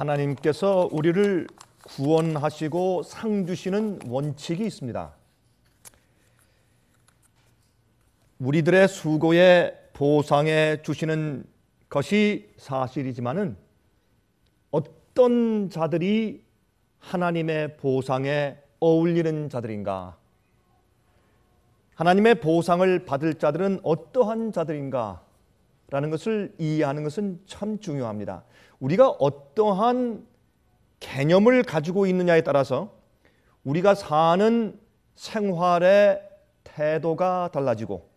하나님께서 우리를 구원하시고 상 주시는 원칙이 있습니다. 우리들의 수고에 보상해 주시는 것이 사실이지만은 어떤 자들이 하나님의 보상에 어울리는 자들인가? 하나님의 보상을 받을 자들은 어떠한 자들인가? 라는 것을 이해하는 것은 참 중요합니다. 우리가 어떠한 개념을 가지고 있느냐에 따라서 우리가 사는 생활의 태도가 달라지고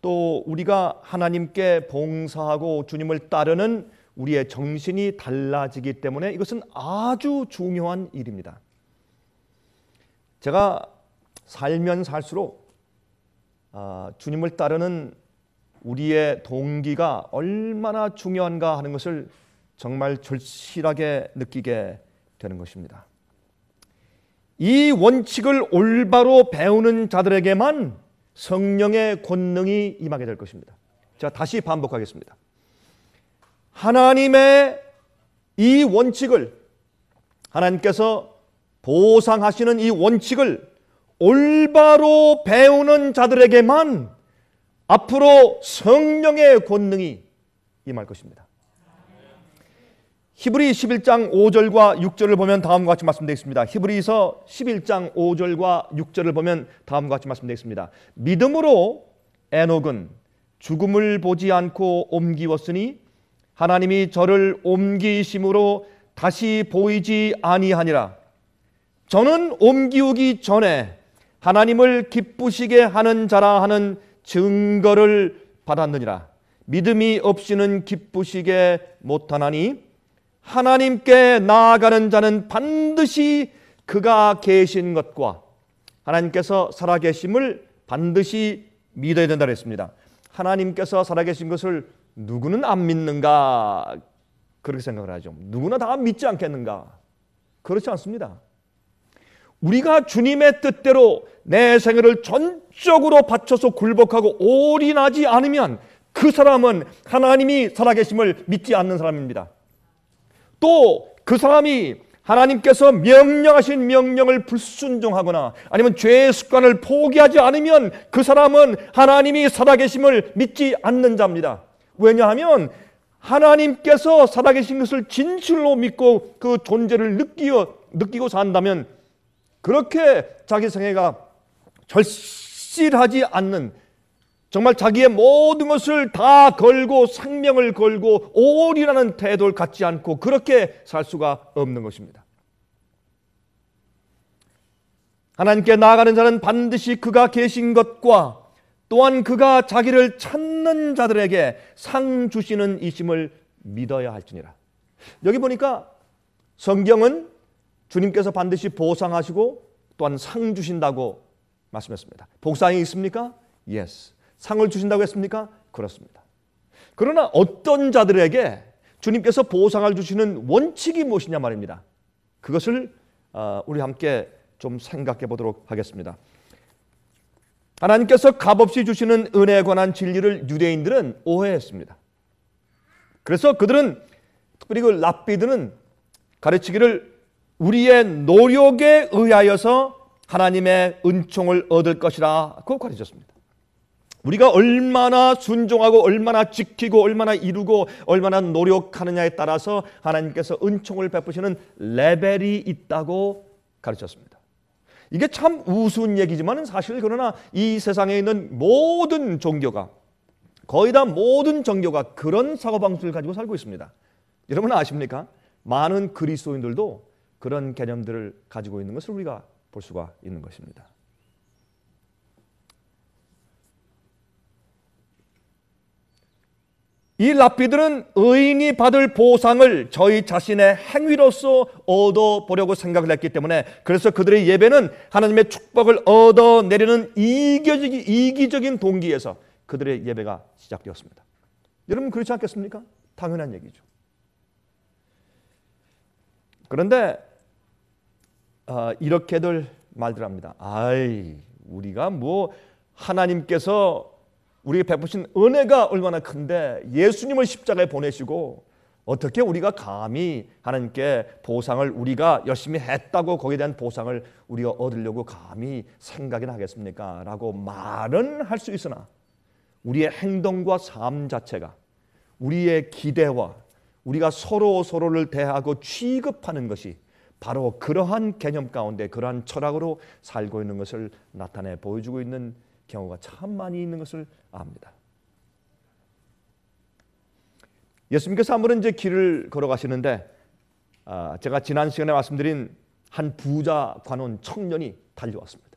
또 우리가 하나님께 봉사하고 주님을 따르는 우리의 정신이 달라지기 때문에 이것은 아주 중요한 일입니다. 제가 살면 살수록 주님을 따르는 우리의 동기가 얼마나 중요한가 하는 것을 정말 절실하게 느끼게 되는 것입니다. 이 원칙을 올바로 배우는 자들에게만 성령의 권능이 임하게 될 것입니다. 자, 다시 반복하겠습니다. 하나님의 이 원칙을, 하나님께서 보상하시는 이 원칙을 올바로 배우는 자들에게만 앞으로 성령의 권능이 임할 것입니다. 히브리 11장 5절과 6절을 보면 다음과 같이 말씀되어 있습니다. 히브리서 11장 5절과 6절을 보면 다음과 같이 말씀되어 있습니다. 믿음으로 에녹은 죽음을 보지 않고 옮기었으니 하나님이 저를 옮기심으로 다시 보이지 아니하니라. 저는 옮기우기 전에 하나님을 기쁘시게 하는 자라 하는 증거를 받았느니라. 믿음이 없이는 기쁘시게 못하나니 하나님께 나아가는 자는 반드시 그가 계신 것과 하나님께서 살아계심을 반드시 믿어야 된다고 했습니다. 하나님께서 살아계신 것을 누구는 안 믿는가? 그렇게 생각을 하죠. 누구나 다 믿지 않겠는가? 그렇지 않습니다. 우리가 주님의 뜻대로 내 생애를 전적으로 바쳐서 굴복하고 올인하지 않으면 그 사람은 하나님이 살아계심을 믿지 않는 사람입니다. 또 그 사람이 하나님께서 명령하신 명령을 불순종하거나 아니면 죄의 습관을 포기하지 않으면 그 사람은 하나님이 살아계심을 믿지 않는 자입니다. 왜냐하면 하나님께서 살아계신 것을 진실로 믿고 그 존재를 느끼고 산다면 그렇게 자기 생애가 절실하지 않는, 정말 자기의 모든 것을 다 걸고 생명을 걸고 올인하는 태도를 갖지 않고 그렇게 살 수가 없는 것입니다. 하나님께 나아가는 자는 반드시 그가 계신 것과 또한 그가 자기를 찾는 자들에게 상 주시는 이심을 믿어야 할지니라. 여기 보니까 성경은 주님께서 반드시 보상하시고 또한 상 주신다고 말씀했습니다. 보상이 있습니까? Yes. 상을 주신다고 했습니까? 그렇습니다. 그러나 어떤 자들에게 주님께서 보상을 주시는 원칙이 무엇이냐 말입니다. 그것을 우리 함께 좀 생각해 보도록 하겠습니다. 하나님께서 값없이 주시는 은혜에 관한 진리를 유대인들은 오해했습니다. 그래서 그들은, 특별히 그 랍비들은 가르치기를 우리의 노력에 의하여서 하나님의 은총을 얻을 것이라고 가르쳤습니다. 우리가 얼마나 순종하고 얼마나 지키고 얼마나 이루고 얼마나 노력하느냐에 따라서 하나님께서 은총을 베푸시는 레벨이 있다고 가르쳤습니다. 이게 참 우스운 얘기지만 사실 그러나 이 세상에 있는 모든 종교가, 거의 다 모든 종교가 그런 사고방식을 가지고 살고 있습니다. 여러분 아십니까? 많은 그리스도인들도 그런 개념들을 가지고 있는 것을 우리가 볼 수가 있는 것입니다. 이 랍비들은 의인이 받을 보상을 저희 자신의 행위로서 얻어보려고 생각을 했기 때문에, 그래서 그들의 예배는 하나님의 축복을 얻어내려는 이기적인 동기에서 그들의 예배가 시작되었습니다. 여러분 그렇지 않겠습니까? 당연한 얘기죠. 그런데 이렇게들 말들 합니다. 우리가 뭐 하나님께서 우리에게 베푸신 은혜가 얼마나 큰데 예수님을 십자가에 보내시고 어떻게 우리가 감히 하나님께 보상을 우리가 열심히 했다고 거기에 대한 보상을 우리가 얻으려고 감히 생각이나 하겠습니까? 라고 말은 할 수 있으나 우리의 행동과 삶 자체가 우리의 기대와 우리가 서로를 대하고 취급하는 것이 바로 그러한 개념 가운데 그러한 철학으로 살고 있는 것을 나타내 보여주고 있는 경우가 참 많이 있는 것을 압니다. 예수님께서 한 번은 이제 길을 걸어가시는데 제가 지난 시간에 말씀드린 한 부자 관원 청년이 달려왔습니다.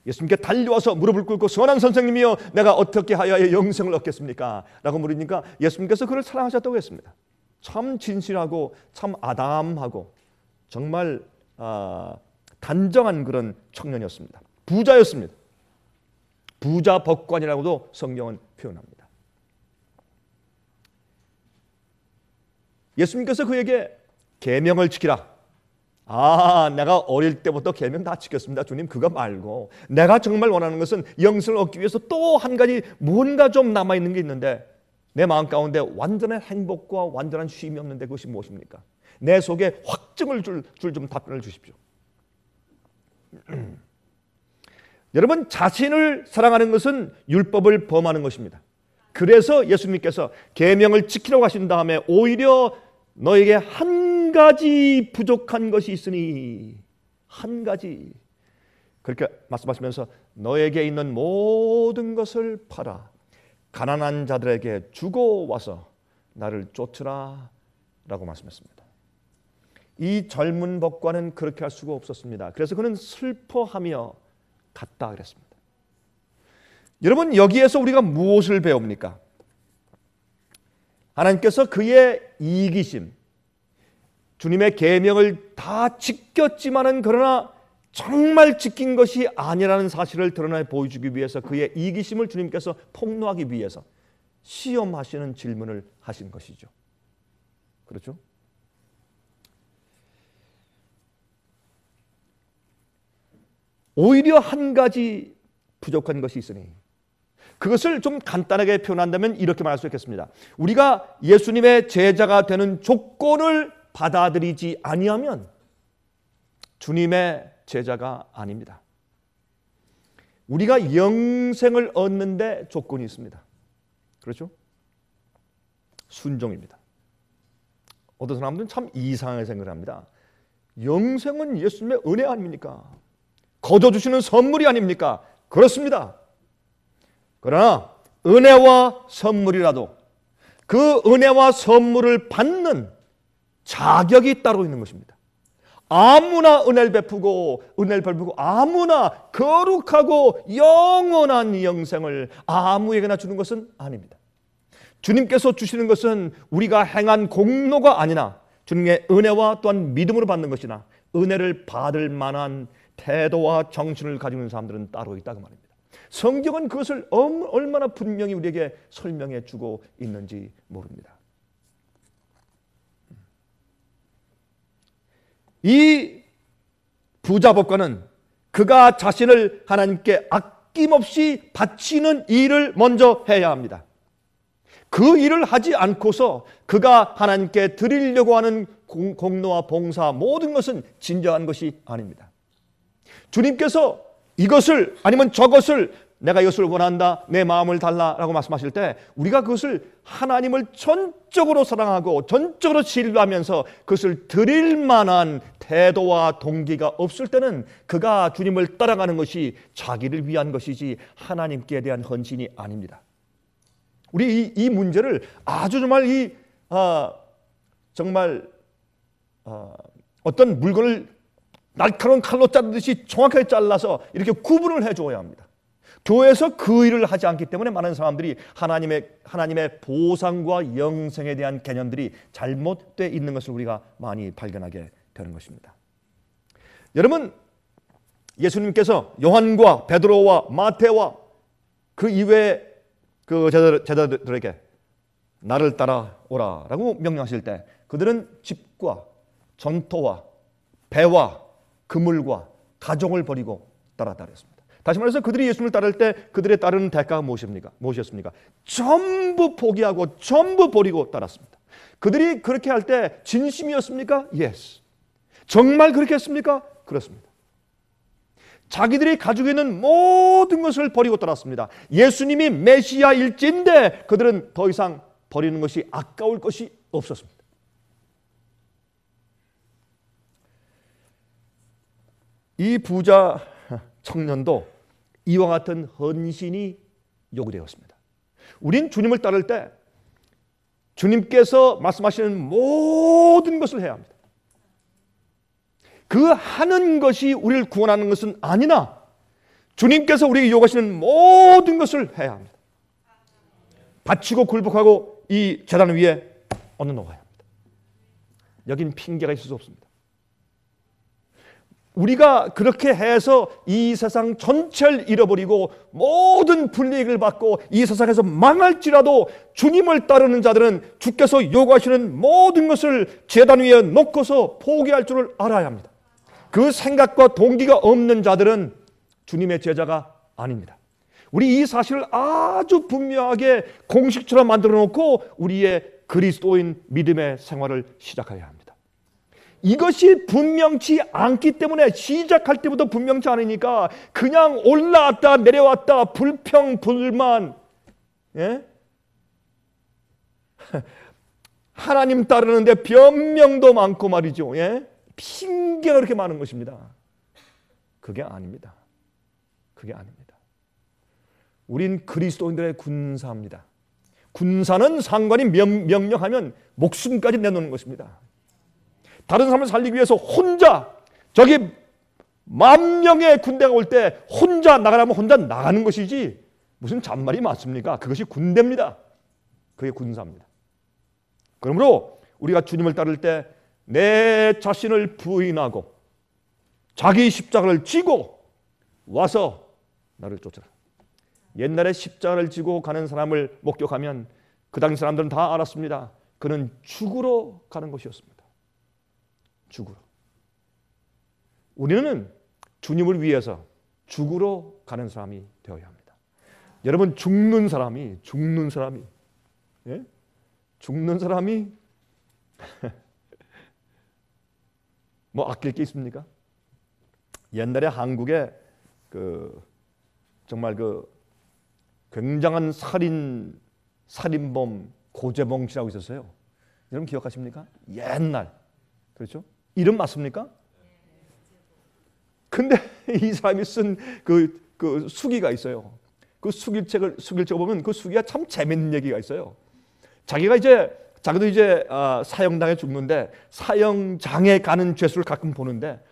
예수님께 달려와서 무릎을 꿇고 선한 선생님이여 내가 어떻게 하여야 영생을 얻겠습니까? 라고 물으니까 예수님께서 그를 사랑하셨다고 했습니다. 참 진실하고 참 아담하고 정말 단정한 그런 청년이었습니다. 부자였습니다. 부자 법관이라고도 성경은 표현합니다. 예수님께서 그에게 계명을 지키라. 내가 어릴 때부터 계명 다 지켰습니다. 주님 그거 말고 내가 정말 원하는 것은 영생을 얻기 위해서 또 한 가지 뭔가 좀 남아있는 게 있는데 내 마음 가운데 완전한 행복과 완전한 쉼이 없는데 그것이 무엇입니까? 내 속에 확증을 줄 좀 답변을 주십시오. 여러분 자신을 사랑하는 것은 율법을 범하는 것입니다. 그래서 예수님께서 계명을 지키라고 하신 다음에 오히려 너에게 한 가지 부족한 것이 있으니 한 가지 그렇게 말씀하시면서 너에게 있는 모든 것을 팔아 가난한 자들에게 주고 와서 나를 쫓으라 라고 말씀했습니다. 이 젊은 법관은 그렇게 할 수가 없었습니다. 그래서 그는 슬퍼하며 갔다 그랬습니다. 여러분 여기에서 우리가 무엇을 배웁니까? 하나님께서 그의 이기심, 주님의 계명을 다 지켰지만은 그러나 정말 지킨 것이 아니라는 사실을 드러내 보여주기 위해서 그의 이기심을 주님께서 폭로하기 위해서 시험하시는 질문을 하신 것이죠. 그렇죠? 오히려 한 가지 부족한 것이 있으니 그것을 좀 간단하게 표현한다면 이렇게 말할 수 있겠습니다. 우리가 예수님의 제자가 되는 조건을 받아들이지 아니하면 주님의 제자가 아닙니다. 우리가 영생을 얻는데 조건이 있습니다. 그렇죠? 순종입니다. 어떤 사람들은 참 이상하게 생각을 합니다. 영생은 예수님의 은혜 아닙니까? 거둬주시는 선물이 아닙니까? 그렇습니다. 그러나 은혜와 선물이라도 그 은혜와 선물을 받는 자격이 따로 있는 것입니다. 아무나 은혜를 베푸고 아무나 거룩하고 영원한 영생을 아무에게나 주는 것은 아닙니다. 주님께서 주시는 것은 우리가 행한 공로가 아니나 주님의 은혜와 또한 믿음으로 받는 것이나 은혜를 받을 만한 태도와 정신을 가지고 있는 사람들은 따로 있다고 말입니다. 성경은 그것을 얼마나 분명히 우리에게 설명해 주고 있는지 모릅니다. 이 부자 법관은 그가 자신을 하나님께 아낌없이 바치는 일을 먼저 해야 합니다. 그 일을 하지 않고서 그가 하나님께 드리려고 하는 공로와 봉사 모든 것은 진정한 것이 아닙니다. 주님께서 이것을 아니면 저것을 내가 이것을 원한다 내 마음을 달라라고 말씀하실 때 우리가 그것을 하나님을 전적으로 사랑하고 전적으로 신뢰하면서 그것을 드릴 만한 태도와 동기가 없을 때는 그가 주님을 따라가는 것이 자기를 위한 것이지 하나님께 대한 헌신이 아닙니다. 우리 이 문제를 아주 정말 어떤 물건을 날카로운 칼로 자르듯이 정확하게 잘라서 이렇게 구분을 해줘야 합니다. 교회에서 그 일을 하지 않기 때문에 많은 사람들이 하나님의 보상과 영생에 대한 개념들이 잘못되어 있는 것을 우리가 많이 발견하게 되는 것입니다. 여러분, 예수님께서 요한과 베드로와 마태와 그 이외의 그 제자들에게 나를 따라오라 라고 명령하실 때 그들은 집과 전토와 배와 그물과 가족을 버리고 따랐습니다. 다시 말해서 그들이 예수님을 따를 때 그들의 따르는 대가가 무엇이었습니까? 전부 포기하고 전부 버리고 따랐습니다. 그들이 그렇게 할 때 진심이었습니까? Yes. 정말 그렇게 했습니까? 그렇습니다. 자기들이 가지고 있는 모든 것을 버리고 떠났습니다. 예수님이 메시아일진데 그들은 더 이상 버리는 것이 아까울 것이 없었습니다. 이 부자 청년도 이와 같은 헌신이 요구되었습니다. 우린 주님을 따를 때 주님께서 말씀하시는 모든 것을 해야 합니다. 그 하는 것이 우리를 구원하는 것은 아니나 주님께서 우리에게 요구하시는 모든 것을 해야 합니다. 바치고 굴복하고 이 제단 위에 얹어놓아야 합니다. 여긴 핑계가 있을 수 없습니다. 우리가 그렇게 해서 이 세상 전체를 잃어버리고 모든 불이익을 받고 이 세상에서 망할지라도 주님을 따르는 자들은 주께서 요구하시는 모든 것을 제단 위에 놓고서 포기할 줄을 알아야 합니다. 그 생각과 동기가 없는 자들은 주님의 제자가 아닙니다. 우리 이 사실을 아주 분명하게 공식처럼 만들어 놓고 우리의 그리스도인 믿음의 생활을 시작해야 합니다. 이것이 분명치 않기 때문에 시작할 때부터 분명치 않으니까 그냥 올라왔다 내려왔다 불평 불만, 예? 하나님 따르는데 변명도 많고 말이죠. 예? 핑계가 그렇게 많은 것입니다. 그게 아닙니다. 그게 아닙니다. 우린 그리스도인들의 군사입니다. 군사는 상관이 명령하면 목숨까지 내놓는 것입니다. 다른 사람을 살리기 위해서 혼자, 저기 10,000명의 군대가 올 때 혼자 나가라면 혼자 나가는 것이지 무슨 잔말이 맞습니까? 그것이 군대입니다. 그게 군사입니다. 그러므로 우리가 주님을 따를 때 내 자신을 부인하고 자기 십자가를 지고 와서 나를 쫓아라. 옛날에 십자가를 지고 가는 사람을 목격하면 그 당시 사람들은 다 알았습니다. 그는 죽으러 가는 것이었습니다. 죽으러. 우리는 주님을 위해서 죽으러 가는 사람이 되어야 합니다. 여러분, 죽는 사람이 예? 죽는 사람이 뭐 아낄 게 있습니까? 옛날에 한국에 정말 굉장한 살인범 고재봉 씨라고 있었어요. 여러분 기억하십니까? 옛날. 그렇죠? 이름 맞습니까? 근데 이 사람이 쓴 그 수기가 있어요. 그 수기책을 보면 그 수기가 참 재밌는 얘기가 있어요. 자기도 이제 사형당해 죽는데 사형장에 가는 죄수를 가끔 보는데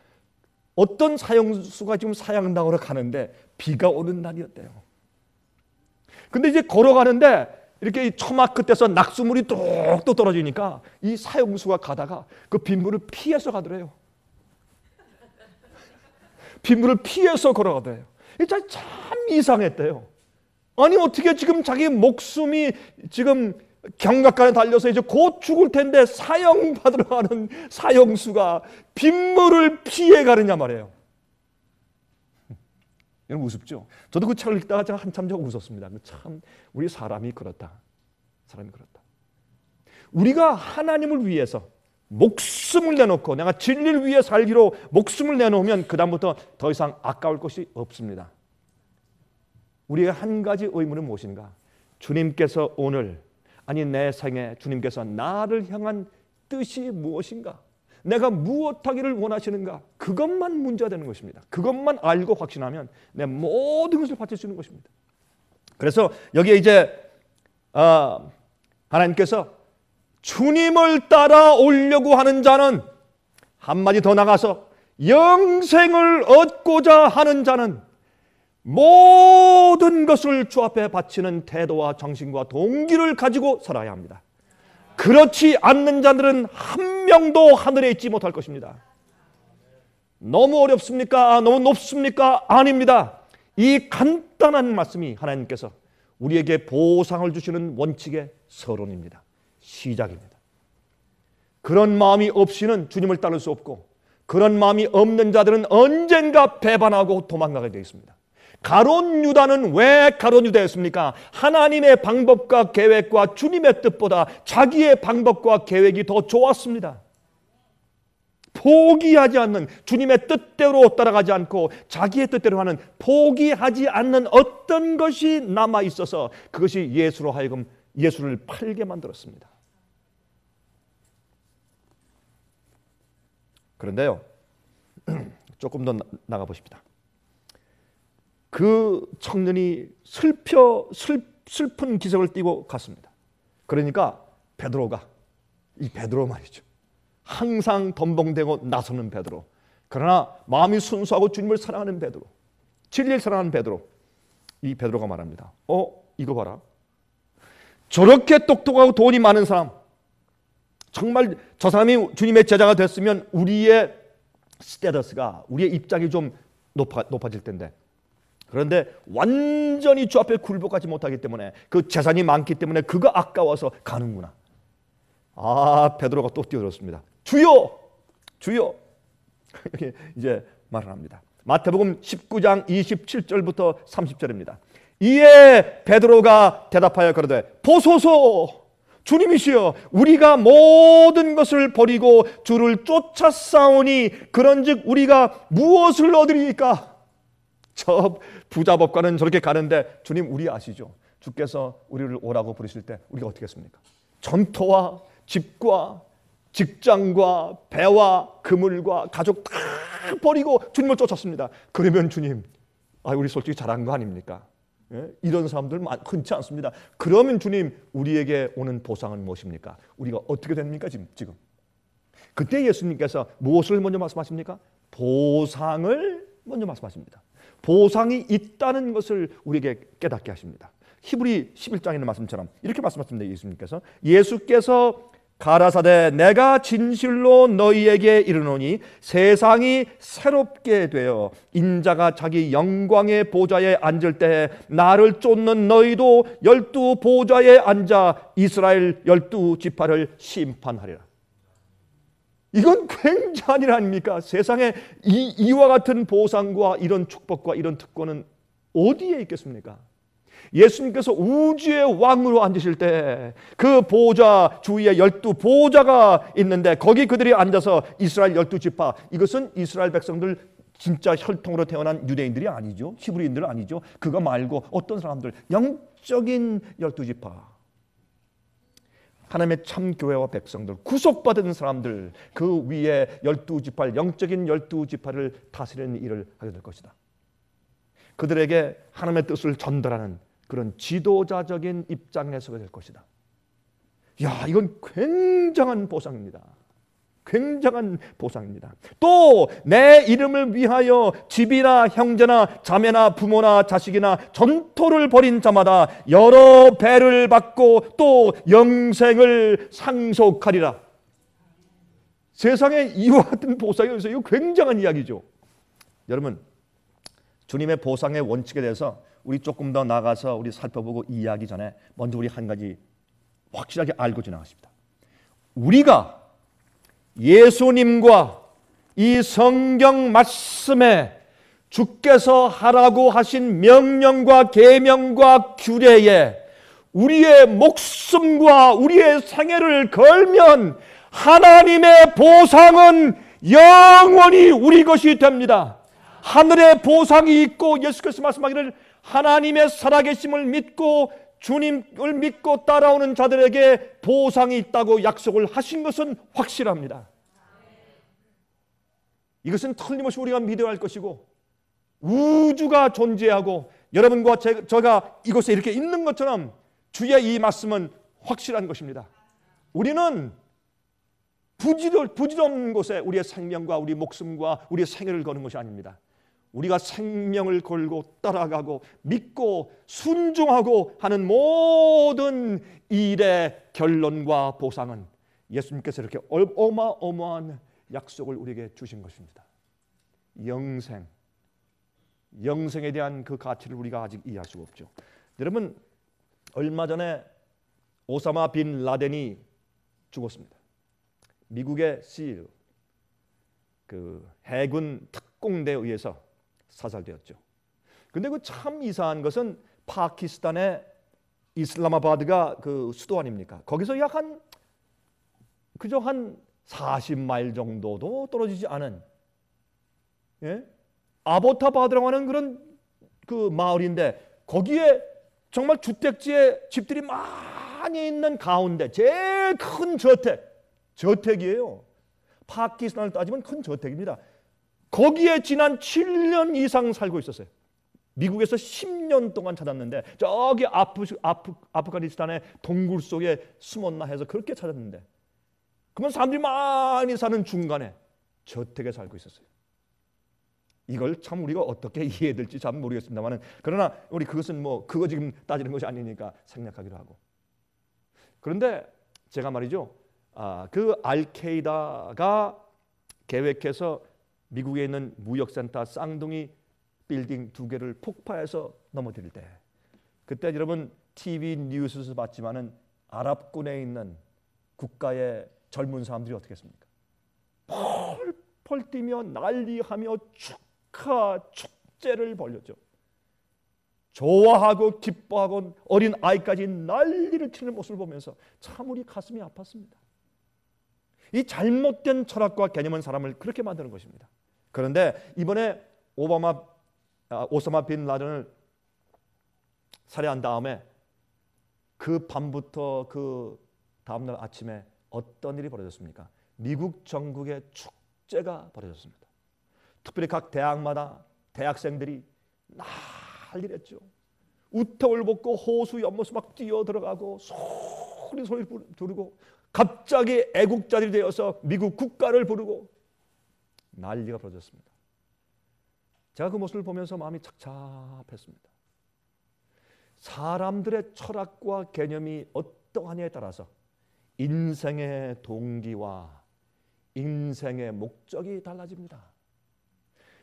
어떤 사형수가 지금 사형당으로 가는데 비가 오는 날이었대요. 근데 이제 걸어가는데 이렇게 처막 끝에서 낙수물이 뚝뚝 떨어지니까 이 사형수가 가다가 그 빗물을 피해서 가더래요. 빗물을 피해서 걸어가더래요. 참 이상했대요. 아니 어떻게 지금 자기 목숨이 지금 경각간에 달려서 이제 곧 죽을 텐데 사형 받으러 가는 사형수가 빗물을 피해 가느냐 말이에요. 여러분 우습죠? 저도 그 책을 읽다가 제가 한참 좀 웃었습니다. 참 우리 사람이 그렇다. 우리가 하나님을 위해서 목숨을 내놓고 내가 진리를 위해 살기로 목숨을 내놓으면 그 다음부터 더 이상 아까울 것이 없습니다. 우리의 한 가지 의무는 무엇인가? 주님께서 오늘 아니 내 생에 주님께서 나를 향한 뜻이 무엇인가? 내가 무엇하기를 원하시는가? 그것만 문제가 되는 것입니다. 그것만 알고 확신하면 내 모든 것을 바칠 수 있는 것입니다. 그래서 여기에 이제 하나님께서 주님을 따라오려고 하는 자는 한마디 더 나가서 영생을 얻고자 하는 자는 모든 것을 주 앞에 바치는 태도와 정신과 동기를 가지고 살아야 합니다. 그렇지 않는 자들은 한 명도 하늘에 있지 못할 것입니다. 너무 어렵습니까? 너무 높습니까? 아닙니다. 이 간단한 말씀이 하나님께서 우리에게 보상을 주시는 원칙의 서론입니다. 시작입니다. 그런 마음이 없이는 주님을 따를 수 없고 그런 마음이 없는 자들은 언젠가 배반하고 도망가게 되어 있습니다. 가룟 유다는 왜 가룟 유다였습니까? 하나님의 방법과 계획과 주님의 뜻보다 자기의 방법과 계획이 더 좋았습니다. 포기하지 않는, 주님의 뜻대로 따라가지 않고 자기의 뜻대로 하는, 포기하지 않는 어떤 것이 남아 있어서 그것이 예수로 하여금 예수를 팔게 만들었습니다. 그런데요, 조금 더 나가 보십시다. 그 청년이 슬픈 기색을 띠고 갔습니다. 그러니까 이 베드로 말이죠, 항상 덤벙대고 나서는 베드로, 그러나 마음이 순수하고 주님을 사랑하는 베드로, 진리를 사랑하는 베드로, 이 베드로가 말합니다. 이거 봐라, 저렇게 똑똑하고 돈이 많은 사람, 정말 저 사람이 주님의 제자가 됐으면 우리의 스테이터스가, 우리의 입장이 좀 높아질 텐데, 그런데 완전히 주 앞에 굴복하지 못하기 때문에, 그 재산이 많기 때문에 그거 아까워서 가는구나. 베드로가 또 뛰어들었습니다. 주여, 주여. 이렇게 이제 말을 합니다. 마태복음 19장 27절부터 30절입니다. 이에 베드로가 대답하여 가로되, 보소서, 주님이시여, 우리가 모든 것을 버리고 주를 쫓아싸오니 그런즉 우리가 무엇을 얻으리이까? 저 부자법관은 저렇게 가는데, 주님 우리 아시죠? 주께서 우리를 오라고 부르실 때 우리가 어떻게 했습니까? 전토와 집과 직장과 배와 그물과 가족 다 버리고 주님을 쫓았습니다. 그러면 주님, 우리 솔직히 잘한 거 아닙니까? 예? 이런 사람들 흔치 않습니다. 그러면 주님, 우리에게 오는 보상은 무엇입니까? 우리가 어떻게 됩니까 지금? 그때 예수님께서 무엇을 먼저 말씀하십니까? 보상을 먼저 말씀하십니다. 보상이 있다는 것을 우리에게 깨닫게 하십니다. 히브리 11장에 있는 말씀처럼 이렇게 말씀하십니다. 예수께서 가라사대, 내가 진실로 너희에게 이르노니 세상이 새롭게 되어 인자가 자기 영광의 보좌에 앉을 때에 나를 쫓는 너희도 12 보좌에 앉아 이스라엘 12 지파를 심판하리라. 이건 굉장한 일 아닙니까? 세상에 이와 같은 보상과 이런 축복과 이런 특권은 어디에 있겠습니까? 예수님께서 우주의 왕으로 앉으실 때 그 보좌 주위에 12 보좌가 있는데, 거기 그들이 앉아서 이스라엘 12 지파, 이것은 이스라엘 백성들 진짜 혈통으로 태어난 유대인들이 아니죠. 히브리인들 아니죠. 그거 말고 어떤 사람들, 영적인 12 지파, 하나님의 참 교회와 백성들, 구속받은 사람들, 그 위에 12 지파, 영적인 12 지파를 다스리는 일을 하게 될 것이다. 그들에게 하나님의 뜻을 전달하는 그런 지도자적인 입장에 서게 될 것이다. 이건 굉장한 보상입니다. 굉장한 보상입니다. 또 내 이름을 위하여 집이나 형제나 자매나 부모나 자식이나 전토를 벌인 자마다 여러 배를 받고 또 영생을 상속하리라. 세상에 이와 같은 보상이 있어요. 이거 굉장한 이야기죠. 여러분, 주님의 보상의 원칙에 대해서 우리 조금 더 나가서 우리 살펴보고 이해하기 전에 먼저 우리 한 가지 확실하게 알고 지나가십니다. 우리가 예수님과 이 성경 말씀에 주께서 하라고 하신 명령과 계명과 규례에 우리의 목숨과 우리의 생애를 걸면 하나님의 보상은 영원히 우리 것이 됩니다. 하늘의 보상이 있고, 예수께서 말씀하기를 하나님의 살아계심을 믿고 주님을 믿고 따라오는 자들에게 보상이 있다고 약속을 하신 것은 확실합니다. 이것은 틀림없이 우리가 믿어야 할 것이고, 우주가 존재하고 여러분과 제가 이곳에 이렇게 있는 것처럼 주의 이 말씀은 확실한 것입니다. 우리는 부질없는 곳에 우리의 생명과 우리 목숨과 우리의 생애를 거는 것이 아닙니다. 우리가 생명을 걸고 따라가고 믿고 순종하고 하는 모든 일의 결론과 보상은 예수님께서 이렇게 어마어마한 약속을 우리에게 주신 것입니다. 영생에 대한 그 가치를 우리가 아직 이해할 수가 없죠. 여러분, 얼마 전에 오사마 빈 라덴이 죽었습니다. 미국의 실, 그 해군 특공대에 의해서 사살되었죠. 근데 그 참 이상한 것은 파키스탄의 이슬라마바드가 그 수도 아닙니까? 거기서 약 한 그저 한 40마일 정도도 떨어지지 않은 아보타바드라고 하는 그런 그 마을인데 거기에 정말 주택지에 집들이 많이 있는 가운데 제일 큰 저택이에요. 파키스탄을 따지면 큰 저택입니다. 거기에 지난 7년 이상 살고 있었어요. 미국에서 10년 동안 찾았는데 저기 아프가니스탄의 동굴 속에 숨었나 해서 그렇게 찾았는데 그러면 사람들이 많이 사는 중간에 저택에 살고 있었어요. 이걸 참 우리가 어떻게 이해될지 잘 모르겠습니다만은 그러나 우리 그것은 뭐 그거 지금 따지는 것이 아니니까 생략하기로 하고. 그런데 제가 말이죠, 그 알케이다가 계획해서 미국에 있는 무역센터 쌍둥이 빌딩 2개를 폭파해서 넘어뜨릴 때, 그때 여러분 TV 뉴스에서 봤지만은 아랍군에 있는 국가의 젊은 사람들이 어떻게 했습니까? 펄펄 뛰며 난리하며 축제를 벌였죠. 좋아하고 기뻐하고 어린 아이까지 난리를 치는 모습을 보면서 참 우리 가슴이 아팠습니다. 이 잘못된 철학과 개념은 사람을 그렇게 만드는 것입니다. 그런데 이번에 오사마 빈 라덴을 살해한 다음에 그 밤부터 그 다음날 아침에 어떤 일이 벌어졌습니까? 미국 전국에 축제가 벌어졌습니다. 특별히 각 대학마다 대학생들이 난리를 했죠. 우통을 벗고 호수 연못에 막 뛰어들어가고 소리 부르고 갑자기 애국자들이 되어서 미국 국가를 부르고 난리가 벌어졌습니다. 제가 그 모습을 보면서 마음이 착잡했습니다. 사람들의 철학과 개념이 어떠하냐에 따라서 인생의 동기와 인생의 목적이 달라집니다.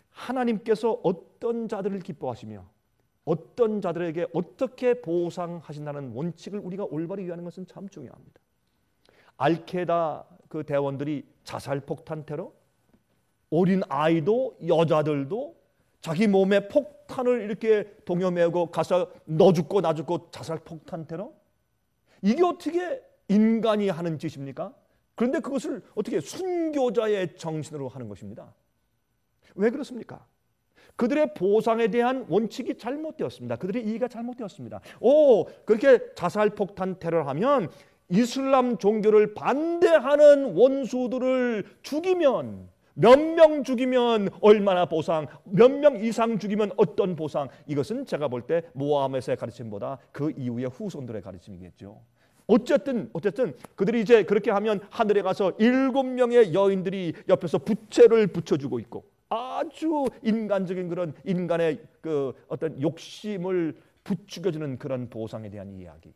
하나님께서 어떤 자들을 기뻐하시며 어떤 자들에게 어떻게 보상하신다는 원칙을 우리가 올바로 이해하는 것은 참 중요합니다. 알케이다 그 대원들이 자살폭탄 테러, 어린 아이도 여자들도 자기 몸에 폭탄을 이렇게 동여매고 가서 너 죽고 나 죽고 자살폭탄 테러? 이게 어떻게 인간이 하는 짓입니까? 그런데 그것을 어떻게 순교자의 정신으로 하는 것입니다. 왜 그렇습니까? 그들의 보상에 대한 원칙이 잘못되었습니다. 그들의 이해가 잘못되었습니다. 그렇게 자살폭탄 테러를 하면 이슬람 종교를 반대하는 원수들을 죽이면 몇 명 죽이면 얼마나 보상, 몇 명 이상 죽이면 어떤 보상, 이것은 제가 볼 때 모하메스의 가르침보다 그 이후의 후손들의 가르침이겠죠. 어쨌든 그들이 이제 그렇게 하면 하늘에 가서 7명의 여인들이 옆에서 부채를 붙여주고 있고 아주 인간적인 그런 인간의 그 어떤 욕심을 부추겨주는 그런 보상에 대한 이야기.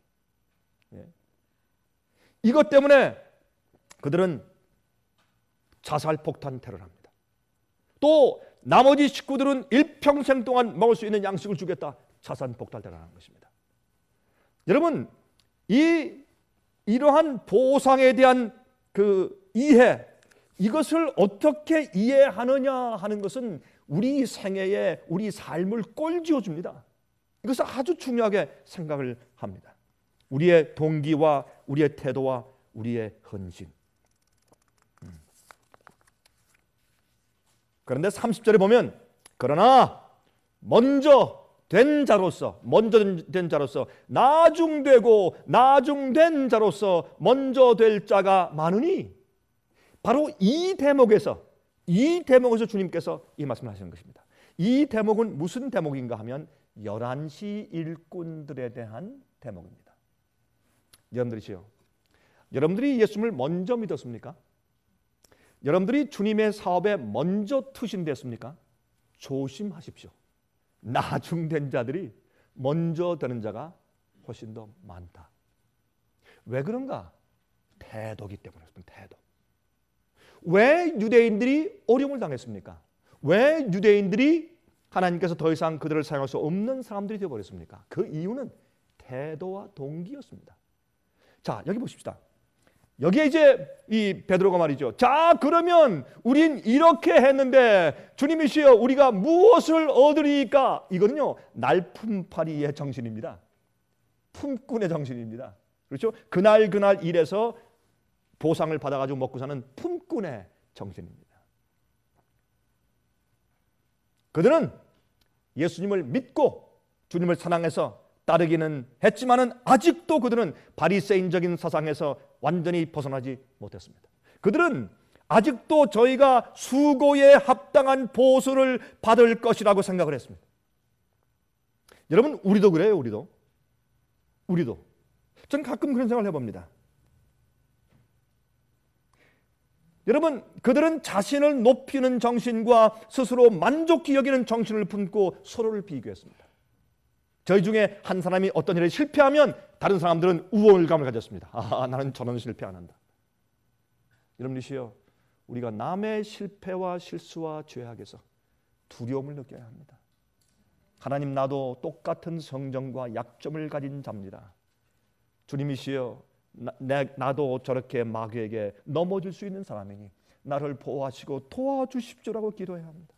이것 때문에 그들은 자살폭탄 테러를 합니다. 또 나머지 식구들은 일평생 동안 먹을 수 있는 양식을 주겠다. 자살폭탄 테러를 하는 것입니다. 여러분, 이러한 보상에 대한 그 이해, 이것을 어떻게 이해하느냐 하는 것은 우리 생애에 우리 삶을 꼴지어 줍니다. 이것을 아주 중요하게 생각을 합니다. 우리의 동기와 우리의 태도와 우리의 헌신. 그런데 30절에 보면 그러나 먼저 된 자로서 나중된 자로서 먼저 될 자가 많으니 바로 이 대목에서 주님께서 이 말씀을 하시는 것입니다. 이 대목은 무슨 대목인가 하면 11시 일꾼들에 대한 대목입니다. 여러분들이 예수님을 먼저 믿었습니까? 여러분들이 주님의 사업에 먼저 투신됐습니까? 조심하십시오. 나중된 자들이 먼저 되는 자가 훨씬 더 많다. 왜 그런가? 태도기 때문에 그렇습니다. 태도. 왜 유대인들이 어려움을 당했습니까? 왜 유대인들이 하나님께서 더 이상 그들을 사용할 수 없는 사람들이 되어버렸습니까? 그 이유는 태도와 동기였습니다. 자, 여기 보십시다. 여기에 이제 이 베드로가 말이죠. 자, 그러면 우린 이렇게 했는데 주님이시여 우리가 무엇을 얻으리까? 이거는요, 날품팔이의 정신입니다. 품꾼의 정신입니다. 그렇죠? 그날 일해서 보상을 받아가지고 먹고 사는 품꾼의 정신입니다. 그들은 예수님을 믿고 주님을 사랑해서 따르기는 했지만은 아직도 그들은 바리새인적인 사상에서 완전히 벗어나지 못했습니다. 그들은 아직도 저희가 수고에 합당한 보수를 받을 것이라고 생각을 했습니다. 여러분, 우리도 그래요. 우리도. 전 가끔 그런 생각을 해봅니다. 여러분, 그들은 자신을 높이는 정신과 스스로 만족히 여기는 정신을 품고 서로를 비교했습니다. 저희 중에 한 사람이 어떤 일에 실패하면 다른 사람들은 우월감을 가졌습니다. 아, 나는 저런 실패 안 한다. 여러분이시여, 우리가 남의 실패와 실수와 죄악에서 두려움을 느껴야 합니다. 하나님, 나도 똑같은 성정과 약점을 가진 자입니다. 주님이시여, 나도 저렇게 마귀에게 넘어질 수 있는 사람이니 나를 보호하시고 도와주십시오라고 기도해야 합니다.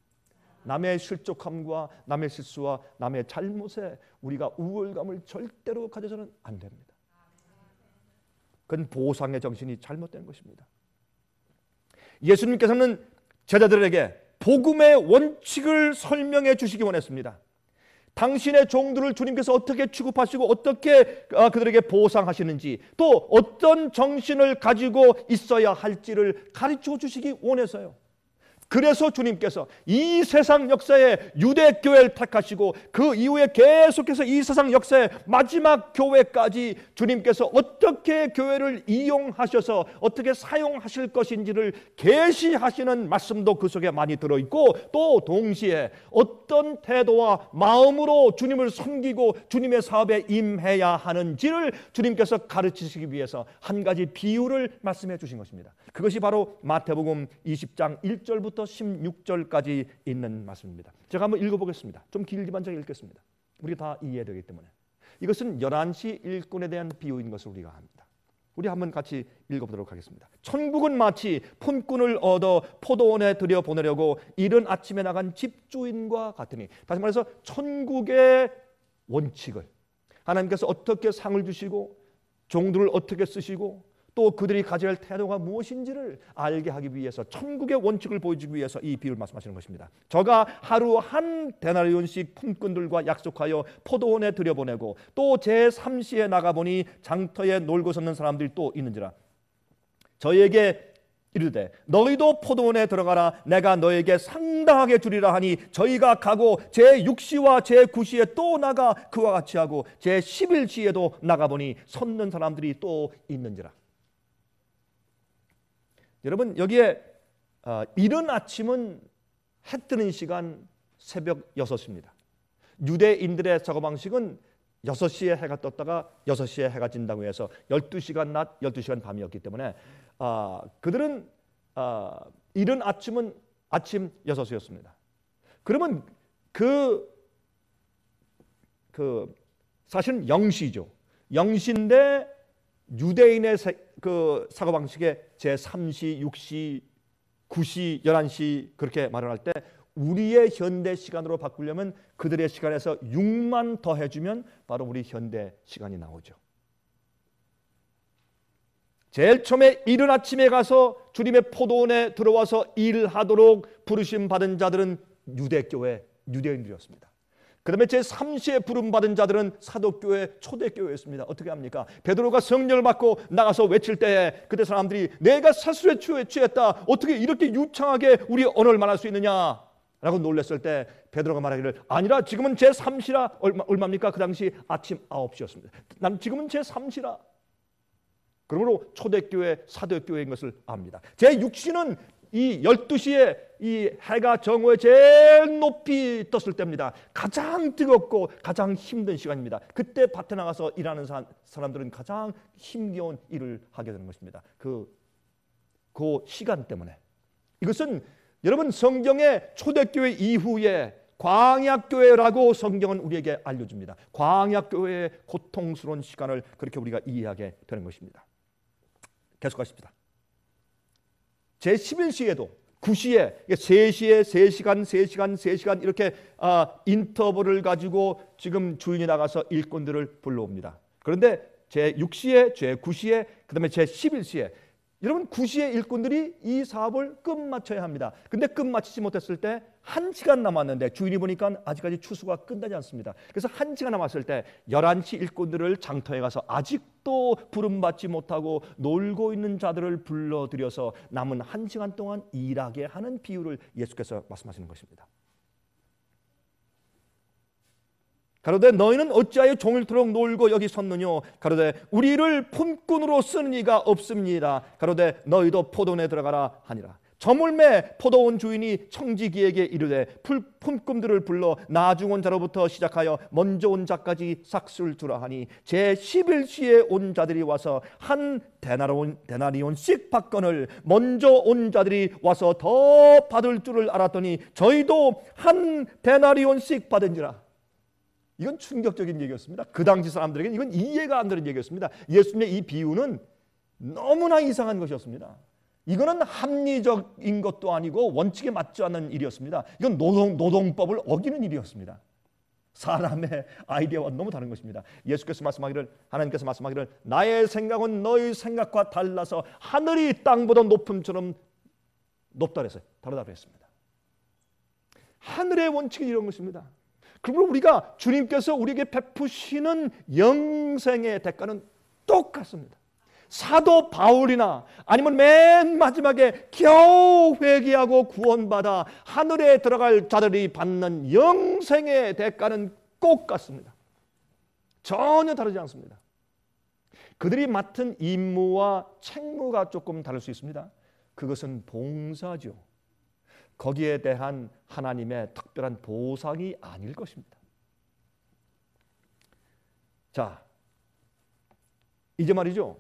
남의 실족함과 남의 실수와 남의 잘못에 우리가 우월감을 절대로 가져서는 안 됩니다. 그건 보상의 정신이 잘못된 것입니다. 예수님께서는 제자들에게 복음의 원칙을 설명해 주시기 원했습니다. 당신의 종들을 주님께서 어떻게 취급하시고 어떻게 그들에게 보상하시는지, 또 어떤 정신을 가지고 있어야 할지를 가르쳐 주시기 원해서요. 그래서 주님께서 이 세상 역사에 유대교회를 택하시고 그 이후에 계속해서 이 세상 역사의 마지막 교회까지 주님께서 어떻게 교회를 이용하셔서 어떻게 사용하실 것인지를 계시하시는 말씀도 그 속에 많이 들어있고, 또 동시에 어떤 태도와 마음으로 주님을 섬기고 주님의 사업에 임해야 하는지를 주님께서 가르치시기 위해서 한 가지 비유를 말씀해 주신 것입니다. 그것이 바로 마태복음 20장 1절부터 16절까지 있는 말씀입니다. 제가 한번 읽어보겠습니다. 좀 길지만 제가 읽겠습니다. 우리가 다 이해해야 되기 때문에. 이것은 11시 일꾼에 대한 비유인 것을 우리가 압니다. 우리 한번 같이 읽어보도록 하겠습니다. 천국은 마치 품꾼을 얻어 포도원에 들여보내려고 이른 아침에 나간 집주인과 같으니, 다시 말해서 천국의 원칙을, 하나님께서 어떻게 상을 주시고 종들을 어떻게 쓰시고 또 그들이 가져야 할 태도가 무엇인지를 알게 하기 위해서, 천국의 원칙을 보여주기 위해서 이 비유를 말씀하시는 것입니다. 저가 하루 한 데나리온씩 품꾼들과 약속하여 포도원에 들여보내고 또 제3시에 나가보니 장터에 놀고 섰는 사람들이 또 있는지라 저희에게 이르되 너희도 포도원에 들어가라. 내가 너에게 상당하게 주리라 하니 저희가 가고 제6시와 제9시에 또 나가 그와 같이 하고 제11시에도 나가보니 섰는 사람들이 또 있는지라. 여러분, 여기에 이른 아침은 해 뜨는 시간 새벽 6시입니다. 유대인들의 사고방식은 6시에 해가 떴다가 6시에 해가 진다고 해서 12시간 낮, 12시간 밤이었기 때문에 그들은 이른 아침은 아침 6시였습니다. 그러면 사실은 0시죠. 0시인데 유대인의 그 사고방식에 제3시, 6시, 9시, 11시 그렇게 말을 할 때 우리의 현대 시간으로 바꾸려면 그들의 시간에서 6만 더해주면 바로 우리 현대 시간이 나오죠. 제일 처음에 이른 아침에 가서 주님의 포도원에 들어와서 일하도록 부르심 받은 자들은 유대교회, 유대인들이었습니다. 그 다음에 제3시에 부름받은 자들은 사도교회, 초대교회였습니다. 어떻게 합니까? 베드로가 성령을 받고 나가서 외칠 때에 그때 사람들이 내가 사술에 취했다. 어떻게 이렇게 유창하게 우리 언어를 말할 수 있느냐? 라고 놀랐을 때 베드로가 말하기를 아니라 지금은 제3시라. 얼마입니까? 그 당시 아침 9시였습니다. 난 지금은 제3시라. 그러므로 초대교회, 사도교회인 것을 압니다. 제6시는 이 12시에 이 해가 정오에 제일 높이 떴을 때입니다. 가장 뜨겁고 가장 힘든 시간입니다. 그때 밭에 나가서 일하는 사람들은 가장 힘겨운 일을 하게 되는 것입니다. 그 시간 때문에. 이것은 여러분 성경의 초대교회 이후에 광야교회라고 성경은 우리에게 알려줍니다. 광야교회의 고통스러운 시간을 그렇게 우리가 이해하게 되는 것입니다. 계속하십시다. 제11시에도 9시에 3시에 3시간 3시간 3시간 이렇게 인터벌을 가지고 지금 주인이 나가서 일꾼들을 불러옵니다. 그런데 제6시에 제9시에 그 다음에 제11시에 여러분 9시에 일꾼들이 이 사업을 끝마쳐야 합니다. 근데 끝마치지 못했을 때 1시간 남았는데 주인이 보니까 아직까지 추수가 끝나지 않습니다. 그래서 1시간 남았을 때 11시 일꾼들을 장터에 가서 아직도 부름받지 못하고 놀고 있는 자들을 불러들여서 남은 1시간 동안 일하게 하는 비유를 예수께서 말씀하시는 것입니다. 가로되 너희는 어찌하여 종일토록 놀고 여기 섰느뇨. 가로되 우리를 품꾼으로 쓰는 이가 없습니다. 가로되 너희도 포도원에 들어가라 하니라. 저물매 포도원 주인이 청지기에게 이르되 품꾼들을 불러 나중 온 자로부터 시작하여 먼저 온 자까지 삭술 주라 하니 제11시에 온 자들이 와서 한 데나리온씩 받거늘 먼저 온 자들이 와서 더 받을 줄을 알았더니 저희도 한 데나리온씩 받은지라. 이건 충격적인 얘기였습니다. 그 당시 사람들에게는 이건 이해가 안 되는 얘기였습니다. 예수님의 이 비유는 너무나 이상한 것이었습니다. 이거는 합리적인 것도 아니고 원칙에 맞지 않는 일이었습니다. 이건 노동법을 어기는 일이었습니다. 사람의 아이디어와 너무 다른 것입니다. 예수께서 말씀하기를, 하나님께서 말씀하기를 나의 생각은 너희 생각과 달라서 하늘이 땅보다 높음처럼 높다 그랬어요. 다르다 그랬습니다. 하늘의 원칙이 이런 것입니다. 그러므로 우리가 주님께서 우리에게 베푸시는 영생의 대가는 똑같습니다. 사도 바울이나 아니면 맨 마지막에 겨우 회개하고 구원받아 하늘에 들어갈 자들이 받는 영생의 대가는 똑같습니다. 전혀 다르지 않습니다. 그들이 맡은 임무와 책무가 조금 다를 수 있습니다. 그것은 봉사죠. 거기에 대한 하나님의 특별한 보상이 아닐 것입니다. 자, 이제 말이죠.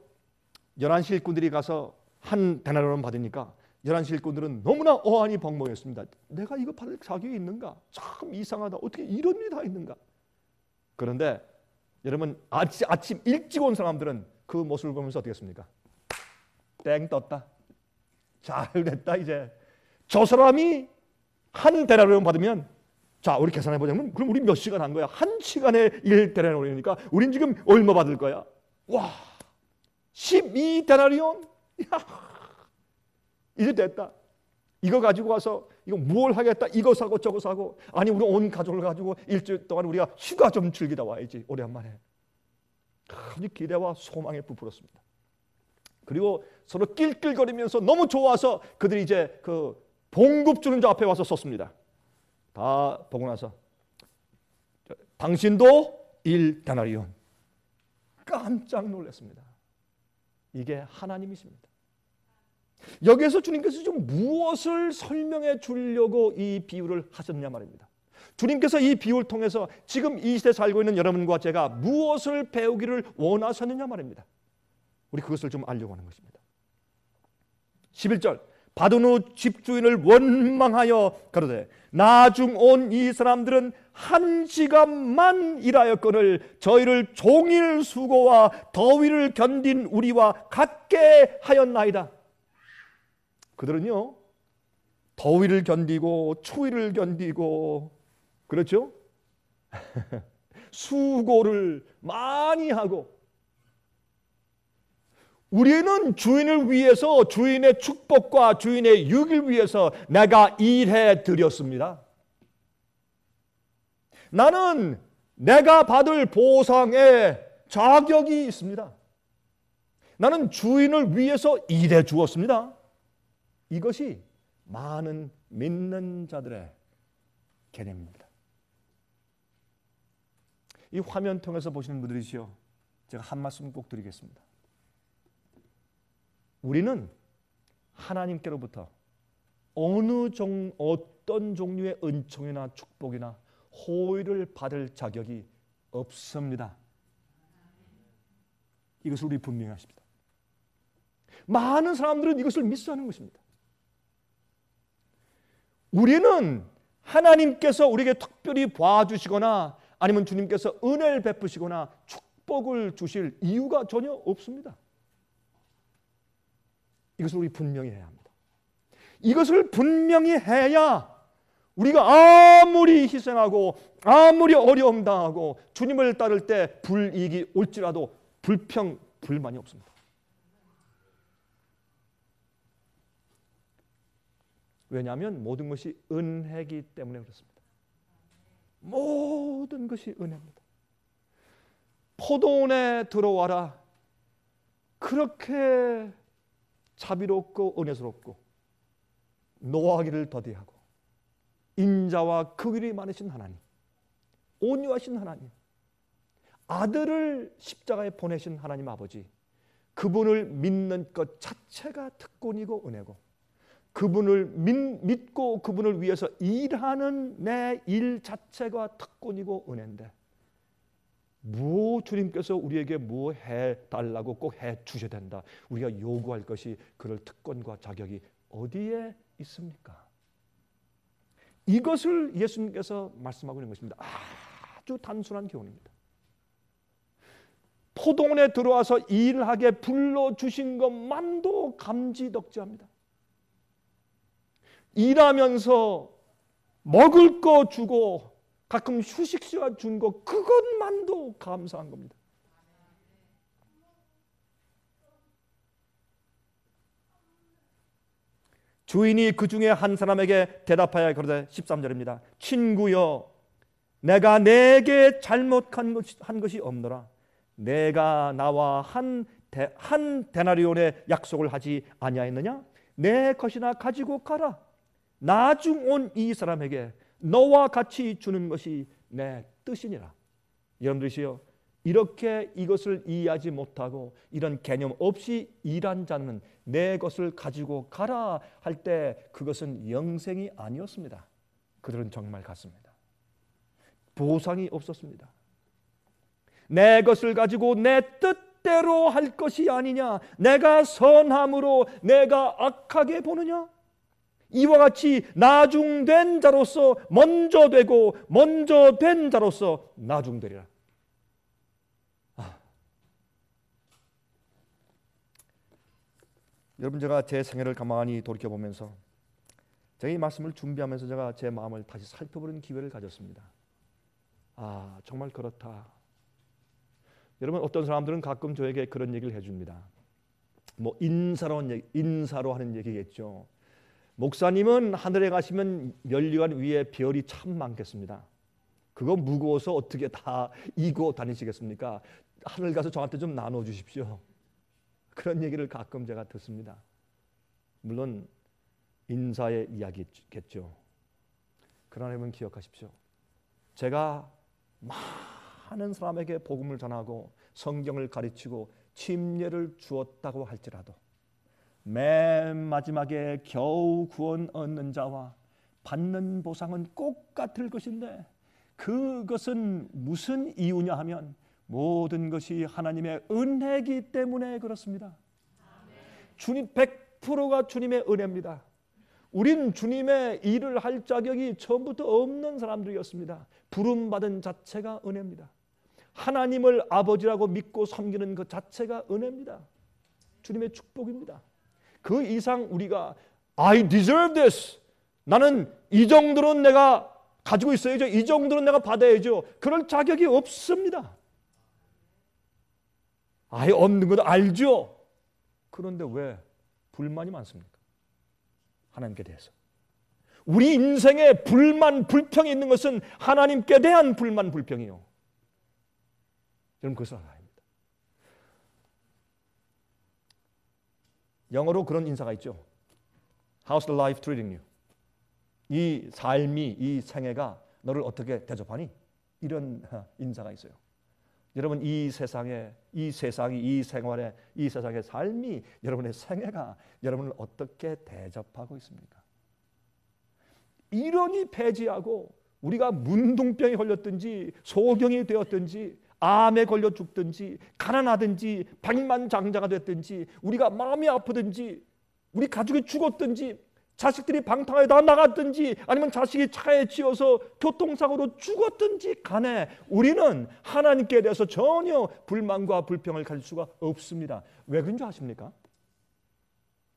11시 일꾼들이 가서 한 데나리온 받으니까 11시 일꾼들은 너무나 어안이 벙벙했습니다. 내가 이거 받을 자격이 있는가? 참 이상하다. 어떻게 이런 일이 다 있는가? 그런데 여러분 아침 일찍 온 사람들은 그 모습을 보면서 어떻게 했습니까? 땡 떴다. 잘 됐다 이제. 저 사람이 한 데나리온 받으면 자 우리 계산해보자면 그럼 우리 몇 시간 한 거야? 1시간에 1데나리온이니까 우린 지금 얼마 받을 거야? 와 12데나리온? 이제 됐다. 이거 가지고 와서 이거 뭘 하겠다. 이거 사고 저거 사고 아니 우리 온 가족을 가지고 일주일 동안 우리가 휴가 좀 즐기다 와야지. 오랜만에. 아주 기대와 소망에 부풀었습니다. 그리고 서로 낄낄거리면서 너무 좋아서 그들이 이제 그 봉급 주는 자 앞에 와서 섰습니다. 다 보고 나서 당신도 1데나리온. 깜짝 놀랐습니다. 이게 하나님이십니다. 여기에서 주님께서 좀 무엇을 설명해 주려고 이 비유를 하셨냐 말입니다. 주님께서 이 비유를 통해서 지금 이 시대에 살고 있는 여러분과 제가 무엇을 배우기를 원하셨느냐 말입니다. 우리 그것을 좀 알려고 하는 것입니다. 11절 받은 후 집주인을 원망하여 가로되 나중 온 이 사람들은 1시간만 일하였거늘 저희를 종일 수고와 더위를 견딘 우리와 같게 하였나이다. 그들은요 더위를 견디고 추위를 견디고 그렇죠? 수고를 많이 하고 우리는 주인을 위해서 주인의 축복과 주인의 유익을 위해서 내가 일해 드렸습니다. 나는 내가 받을 보상에 자격이 있습니다. 나는 주인을 위해서 일해 주었습니다. 이것이 많은 믿는 자들의 개념입니다. 이 화면 통해서 보시는 분들이시여 제가 한 말씀 꼭 드리겠습니다. 우리는 하나님께로부터 어떤 종류의 은총이나 축복이나 호의를 받을 자격이 없습니다. 이것을 우리 분명히 하십시다. 많은 사람들은 이것을 미스하는 것입니다. 우리는 하나님께서 우리에게 특별히 봐주시거나 아니면 주님께서 은혜를 베푸시거나 축복을 주실 이유가 전혀 없습니다. 이것을 우리 분명히 해야 합니다. 이것을 분명히 해야 우리가 아무리 희생하고 아무리 어려움 당하고 주님을 따를 때 불이익이 올지라도 불만이 없습니다. 왜냐하면 모든 것이 은혜이기 때문에 그렇습니다. 모든 것이 은혜입니다. 포도원에 들어와라. 그렇게 자비롭고 은혜스럽고 노하기를 더디하고 인자와 극일이 많으신 하나님, 온유하신 하나님, 아들을 십자가에 보내신 하나님 아버지, 그분을 믿는 것 자체가 특권이고 은혜고, 그분을 믿고 그분을 위해서 일하는 내 일 자체가 특권이고 은혜인데, 주님께서 우리에게 뭐 해달라고 꼭 해주셔야 된다, 우리가 요구할 것이 그럴 특권과 자격이 어디에 있습니까? 이것을 예수님께서 말씀하고 있는 것입니다. 아주 단순한 교훈입니다. 포도원에 들어와서 일하게 불러주신 것만도 감지덕지합니다. 일하면서 먹을 거 주고 가끔 휴식 시간 준 거, 그것만도 감사한 겁니다. 주인이 그 중에 한 사람에게 대답하여 가로되 13절입니다. 친구여, 내가 내게 잘못한 것이 없노라. 내가 나와 한 데나리온의 약속을 하지 아니하였느냐? 내 것이나 가지고 가라. 나중 온 이 사람에게 너와 같이 주는 것이 내 뜻이니라. 여러분들이시여, 이렇게 이것을 이해하지 못하고 이런 개념 없이 일한 자는 내 것을 가지고 가라 할 때 그것은 영생이 아니었습니다. 그들은 정말 갔습니다. 보상이 없었습니다. 내 것을 가지고 내 뜻대로 할 것이 아니냐, 내가 선함으로 내가 악하게 보느냐? 이와 같이 나중된 자로서 먼저 되고 먼저 된 자로서 나중되리라. 여러분, 제가 제 생애를 가만히 돌이켜보면서 제가 이 말씀을 준비하면서 제가 제 마음을 다시 살펴보는 기회를 가졌습니다. 정말 그렇다. 여러분, 어떤 사람들은 가끔 저에게 그런 얘기를 해줍니다. 뭐 인사로 하는 얘기겠죠. 목사님은 하늘에 가시면 면류관 위에 별이 참 많겠습니다. 그거 무거워서 어떻게 다 이고 다니시겠습니까? 하늘 가서 저한테 좀 나눠주십시오. 그런 얘기를 가끔 제가 듣습니다. 물론 인사의 이야기겠죠. 그러나 여러분 기억하십시오. 제가 많은 사람에게 복음을 전하고 성경을 가르치고 침례를 주었다고 할지라도 맨 마지막에 겨우 구원 얻는 자와 받는 보상은 꼭 같을 것인데, 그것은 무슨 이유냐 하면 모든 것이 하나님의 은혜이기 때문에 그렇습니다. 주님 100%가 주님의 은혜입니다. 우린 주님의 일을 할 자격이 처음부터 없는 사람들이었습니다. 부름받은 자체가 은혜입니다. 하나님을 아버지라고 믿고 섬기는 것 자체가 은혜입니다. 주님의 축복입니다. 그 이상 우리가 I deserve this, 나는 이 정도는 내가 가지고 있어야죠, 이 정도는 내가 받아야죠, 그럴 자격이 없습니다. 아예 없는 것도 알죠. 그런데 왜 불만이 많습니까? 하나님께 대해서. 우리 인생에 불만, 불평이 있는 것은 하나님께 대한 불만, 불평이요. 여러분, 그것을 알아야 합니다. 영어로 그런 인사가 있죠. How's the life treating you? 이 삶이, 이 생애가 너를 어떻게 대접하니? 이런 인사가 있어요. 여러분, 이 세상이, 이 생활에, 이 세상의 삶이, 여러분의 생애가 여러분을 어떻게 대접하고 있습니까? 이러니 폐지하고 우리가 문둥병에 걸렸든지 소경이 되었든지 암에 걸려 죽든지 가난하든지 백만장자가 됐든지 우리가 마음이 아프든지 우리 가족이 죽었든지 자식들이 방탕하게 다 나갔든지 아니면 자식이 차에 치여서 교통사고로 죽었든지 간에 우리는 하나님께 대해서 전혀 불만과 불평을 가질 수가 없습니다. 왜 그런 줄 아십니까?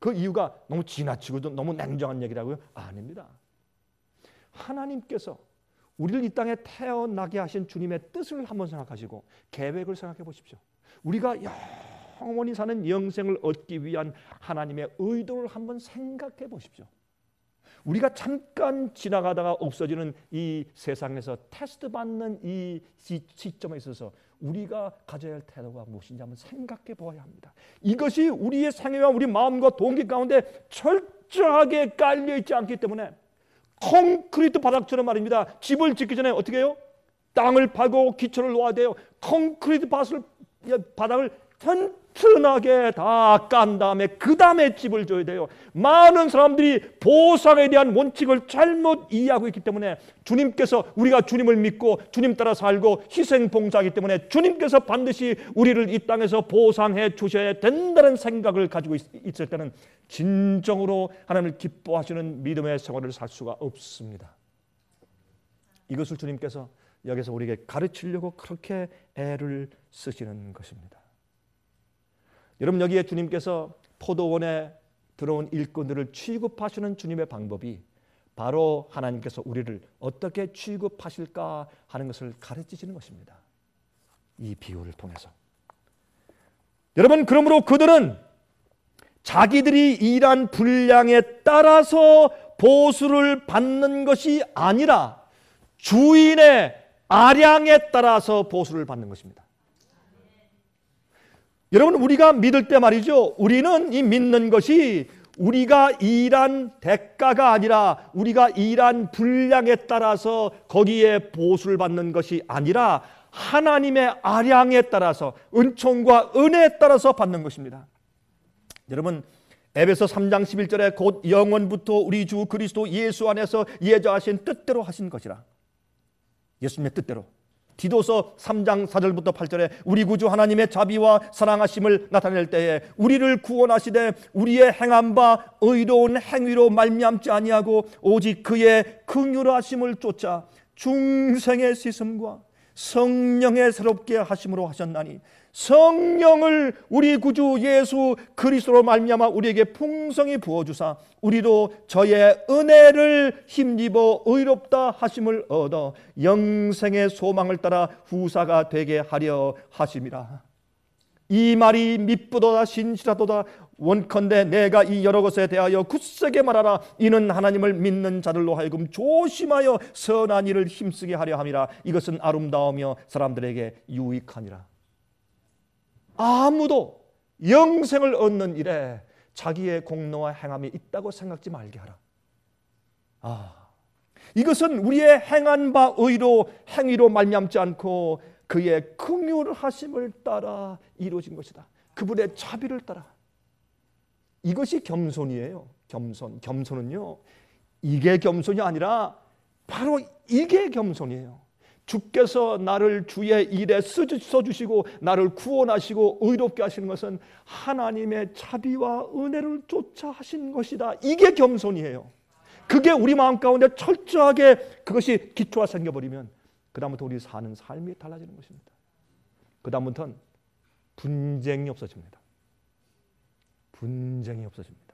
그 이유가 너무 지나치고도 너무 냉정한 얘기라고요? 아닙니다. 하나님께서 우리를 이 땅에 태어나게 하신 주님의 뜻을 한번 생각하시고 계획을 생각해 보십시오. 우리가 영원히 사는 영생을 얻기 위한 하나님의 의도를 한번 생각해 보십시오. 우리가 잠깐 지나가다가 없어지는 이 세상에서 테스트 받는 이 시점에 있어서 우리가 가져야 할 태도가 무엇인지 한번 생각해 보아야 합니다. 이것이 우리의 생애와 우리 마음과 동기 가운데 철저하게 깔려 있지 않기 때문에 콘크리트 바닥처럼 말입니다. 집을 짓기 전에 어떻게 해요? 땅을 파고 기초를 놓아야 돼요. 콘크리트 바닥을 튼튼하게 다 깐 다음에 그 다음에 집을 져야 돼요. 많은 사람들이 보상에 대한 원칙을 잘못 이해하고 있기 때문에 주님께서 우리가 주님을 믿고 주님 따라 살고 희생 봉사하기 때문에 주님께서 반드시 우리를 이 땅에서 보상해 주셔야 된다는 생각을 가지고 있을 때는 진정으로 하나님을 기뻐하시는 믿음의 생활을 살 수가 없습니다. 이것을 주님께서 여기서 우리에게 가르치려고 그렇게 애를 쓰시는 것입니다. 여러분, 여기에 주님께서 포도원에 들어온 일꾼들을 취급하시는 주님의 방법이 바로 하나님께서 우리를 어떻게 취급하실까 하는 것을 가르치시는 것입니다. 이 비유를 통해서. 여러분, 그러므로 그들은 자기들이 일한 분량에 따라서 보수를 받는 것이 아니라 주인의 아량에 따라서 보수를 받는 것입니다. 여러분, 우리가 믿을 때 말이죠, 우리는 이 믿는 것이 우리가 일한 대가가 아니라 우리가 일한 분량에 따라서 거기에 보수를 받는 것이 아니라 하나님의 아량에 따라서 은총과 은혜에 따라서 받는 것입니다. 여러분, 에베소 3장 11절에 곧 영원부터 우리 주 그리스도 예수 안에서 예정하신 뜻대로 하신 것이라. 예수님의 뜻대로. 디도서 3장 4절부터 8절에 우리 구주 하나님의 자비와 사랑하심을 나타낼 때에 우리를 구원하시되 우리의 행한 바 의로운 행위로 말미암지 아니하고 오직 그의 긍휼하심을 쫓아 중생의 씻음과 성령의 새롭게 하심으로 하셨나니 성령을 우리 구주 예수 그리스도로 말미암아 우리에게 풍성히 부어주사 우리도 저의 은혜를 힘입어 의롭다 하심을 얻어 영생의 소망을 따라 후사가 되게 하려 하심이라. 이 말이 밉부도다 신실하도다. 원컨대 내가 이 여러 것에 대하여 굳세게 말하라. 이는 하나님을 믿는 자들로 하여금 조심하여 선한 일을 힘쓰게 하려 함이라. 이것은 아름다우며 사람들에게 유익하니라. 아무도 영생을 얻는 일에 자기의 공로와 행함이 있다고 생각지 말게 하라. 이것은 우리의 행한 바 의로 행위로 말미암지 않고 그의 긍휼하심을 따라 이루어진 것이다. 그분의 자비를 따라. 이것이 겸손이에요. 겸손은요, 이게 겸손이 아니라 바로 이게 겸손이에요. 주께서 나를 주의 일에 써주시고 나를 구원하시고 의롭게 하시는 것은 하나님의 자비와 은혜를 쫓아 하신 것이다. 이게 겸손이에요. 그게 우리 마음 가운데 철저하게 그것이 기초가 생겨버리면 그 다음부터 우리 사는 삶이 달라지는 것입니다. 그 다음부터는 분쟁이 없어집니다. 분쟁이 없어집니다.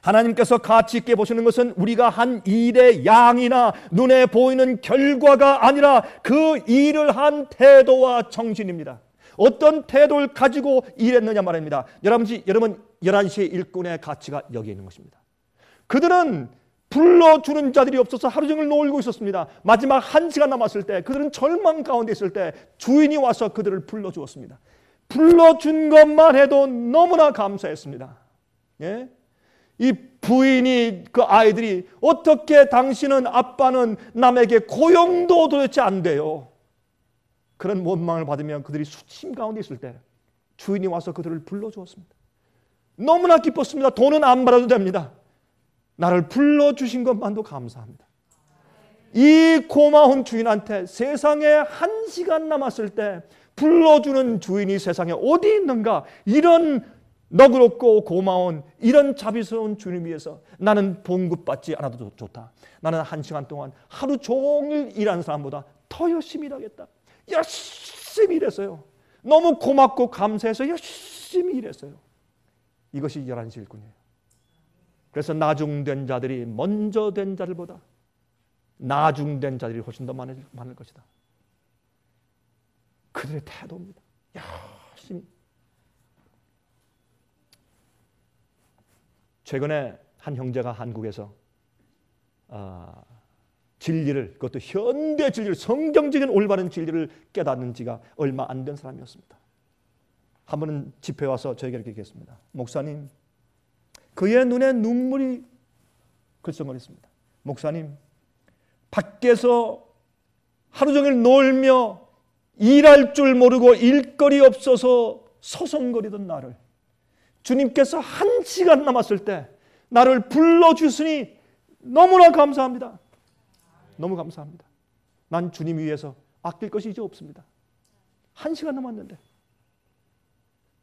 하나님께서 가치 있게 보시는 것은 우리가 한 일의 양이나 눈에 보이는 결과가 아니라 그 일을 한 태도와 정신입니다. 어떤 태도를 가지고 일했느냐 말입니다. 여러분 11시의 일꾼의 가치가 여기에 있는 것입니다. 그들은 불러주는 자들이 없어서 하루 종일 놀고 있었습니다. 마지막 1시간 남았을 때 그들은 절망 가운데 있을 때 주인이 와서 그들을 불러주었습니다. 불러준 것만 해도 너무나 감사했습니다. 예? 이 부인이 그 아이들이 어떻게 당신은 아빠는 남에게 고용도 도대체 안 돼요. 그런 원망을 받으면 그들이 수침 가운데 있을 때 주인이 와서 그들을 불러주었습니다. 너무나 기뻤습니다. 돈은 안 받아도 됩니다. 나를 불러주신 것만도 감사합니다. 이 고마운 주인한테 세상에 1시간 남았을 때 불러주는 주인이 세상에 어디 있는가, 이런 너그럽고 고마운 이런 자비스러운 주님 위해서 나는 봉급받지 않아도 좋다. 나는 1시간 동안 하루 종일 일하는 사람보다 더 열심히 일하겠다. 열심히 일했어요. 너무 고맙고 감사해서 열심히 일했어요. 이것이 11시 일꾼이에요. 그래서 나중된 자들이 먼저 된 자들보다 나중된 자들이 훨씬 더 많을 것이다. 그들의 태도입니다. 열심히. 최근에 한 형제가 한국에서 진리를, 그것도 현대 진리를, 성경적인 올바른 진리를 깨닫는 지가 얼마 안 된 사람이었습니다. 한 번은 집회에 와서 저에게 이렇게 얘기했습니다. 목사님, 그의 눈에 눈물이 글썽거렸습니다. 목사님, 밖에서 하루 종일 놀며 일할 줄 모르고 일거리 없어서 서성거리던 나를 주님께서 1시간 남았을 때 나를 불러주시니 너무나 감사합니다. 너무 감사합니다. 난 주님 위해서 아낄 것이 이제 없습니다. 1시간 남았는데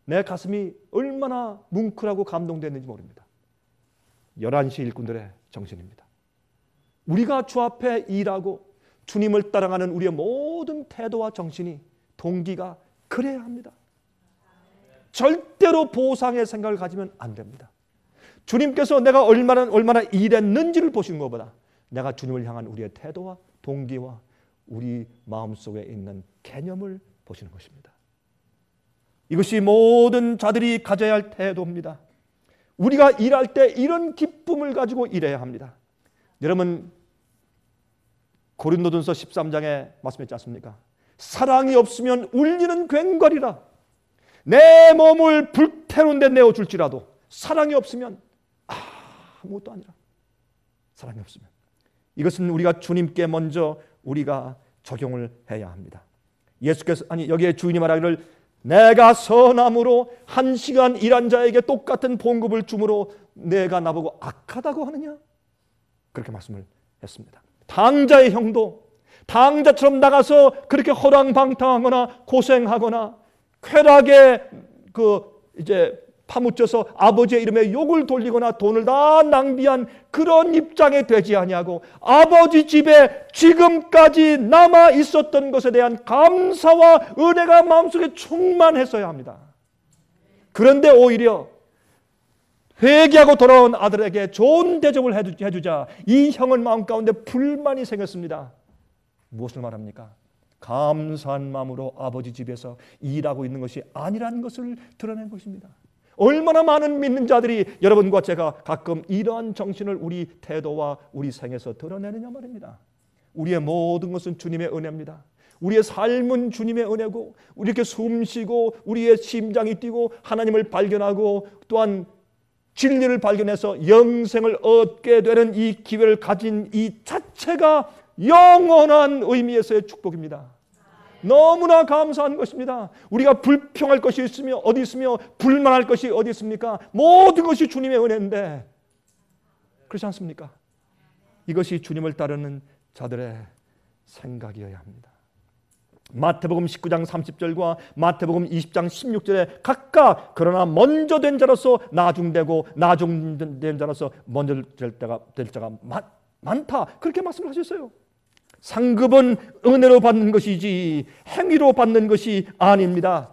내 가슴이 얼마나 뭉클하고 감동됐는지 모릅니다. 11시 일꾼들의 정신입니다. 우리가 주 앞에 일하고 주님을 따라가는 우리의 모든 태도와 정신이, 동기가 그래야 합니다. 절대로 보상의 생각을 가지면 안 됩니다. 주님께서 내가 얼마나 일했는지를 보시는 것보다 내가 주님을 향한 우리의 태도와 동기와 우리 마음속에 있는 개념을 보시는 것입니다. 이것이 모든 자들이 가져야 할 태도입니다. 우리가 일할 때 이런 기쁨을 가지고 일해야 합니다. 여러분, 고린도전서 13장에 말씀했지 않습니까? 사랑이 없으면 울리는 괭과리라. 내 몸을 불태우는 데 내어줄지라도 사랑이 없으면 아무것도 아니라. 사랑이 없으면. 이것은 우리가 주님께 먼저 우리가 적용을 해야 합니다. 예수께서, 여기에 주인이 말하기를 내가 선함으로 1시간 일한 자에게 똑같은 봉급을 주므로 내가 나보고 악하다고 하느냐? 그렇게 말씀을 했습니다. 당자의 형도 당자처럼 나가서 그렇게 허랑방탕하거나 고생하거나 쾌락에 파묻혀서 아버지의 이름에 욕을 돌리거나 돈을 다 낭비한 그런 입장에 되지 아니하고 아버지 집에 지금까지 남아 있었던 것에 대한 감사와 은혜가 마음속에 충만했어야 합니다. 그런데 오히려 회개하고 돌아온 아들에게 좋은 대접을 해주자 이 형은 마음 가운데 불만이 생겼습니다. 무엇을 말합니까? 감사한 마음으로 아버지 집에서 일하고 있는 것이 아니라는 것을 드러낸 것입니다. 얼마나 많은 믿는 자들이 여러분과 제가 가끔 이러한 정신을 우리 태도와 우리 생에서 드러내느냐 말입니다. 우리의 모든 것은 주님의 은혜입니다. 우리의 삶은 주님의 은혜고 이렇게 숨쉬고 우리의 심장이 뛰고 하나님을 발견하고 또한 진리를 발견해서 영생을 얻게 되는 이 기회를 가진 이 자체가 영원한 의미에서의 축복입니다. 너무나 감사한 것입니다. 우리가 불평할 것이 있으며 어디 있으며 불만할 것이 어디 있습니까? 모든 것이 주님의 은혜인데 그렇지 않습니까? 이것이 주님을 따르는 자들의 생각이어야 합니다. 마태복음 19장 30절과 마태복음 20장 16절에 각각 그러나 먼저 된 자로서 나중되고 나중된 자로서 먼저 될 자가 많다 그렇게 말씀을 하셨어요. 상급은 은혜로 받는 것이지 행위로 받는 것이 아닙니다.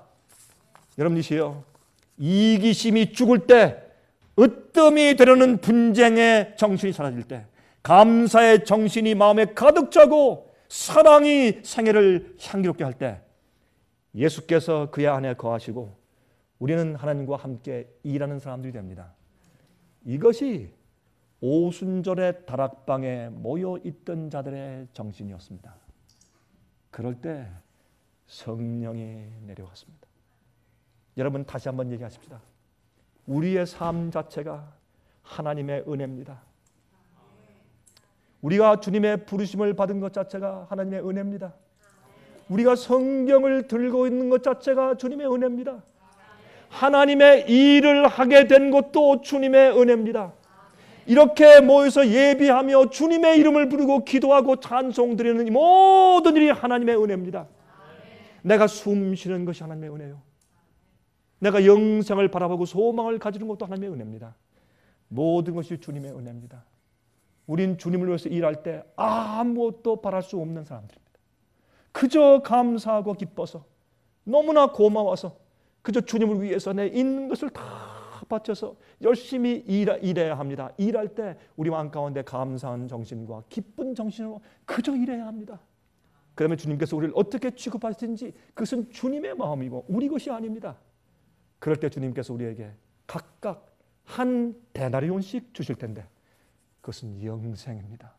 여러분이시여, 이기심이 죽을 때, 으뜸이 되려는 분쟁의 정신이 사라질 때, 감사의 정신이 마음에 가득 차고 사랑이 생애를 향기롭게 할 때 예수께서 그의 안에 거하시고 우리는 하나님과 함께 일하는 사람들이 됩니다. 이것이 오순절의 다락방에 모여 있던 자들의 정신이었습니다. 그럴 때 성령이 내려왔습니다. 여러분 다시 한번 얘기하십시다. 우리의 삶 자체가 하나님의 은혜입니다. 우리가 주님의 부르심을 받은 것 자체가 하나님의 은혜입니다. 우리가 성경을 들고 있는 것 자체가 주님의 은혜입니다. 하나님의 일을 하게 된 것도 주님의 은혜입니다. 이렇게 모여서 예비하며 주님의 이름을 부르고 기도하고 찬송드리는 이 모든 일이 하나님의 은혜입니다. 내가 숨 쉬는 것이 하나님의 은혜요. 내가 영생을 바라보고 소망을 가지는 것도 하나님의 은혜입니다. 모든 것이 주님의 은혜입니다. 우린 주님을 위해서 일할 때 아무것도 바랄 수 없는 사람들입니다. 그저 감사하고 기뻐서 너무나 고마워서 그저 주님을 위해서 내 있는 것을 다 바쳐서 열심히 일해야 합니다. 일할 때 우리 마음 가운데 감사한 정신과 기쁜 정신으로 그저 일해야 합니다. 그러면 주님께서 우리를 어떻게 취급하시든지 그것은 주님의 마음이고 우리 것이 아닙니다. 그럴 때 주님께서 우리에게 각각 한 데나리온씩 주실 텐데 그것은 영생입니다.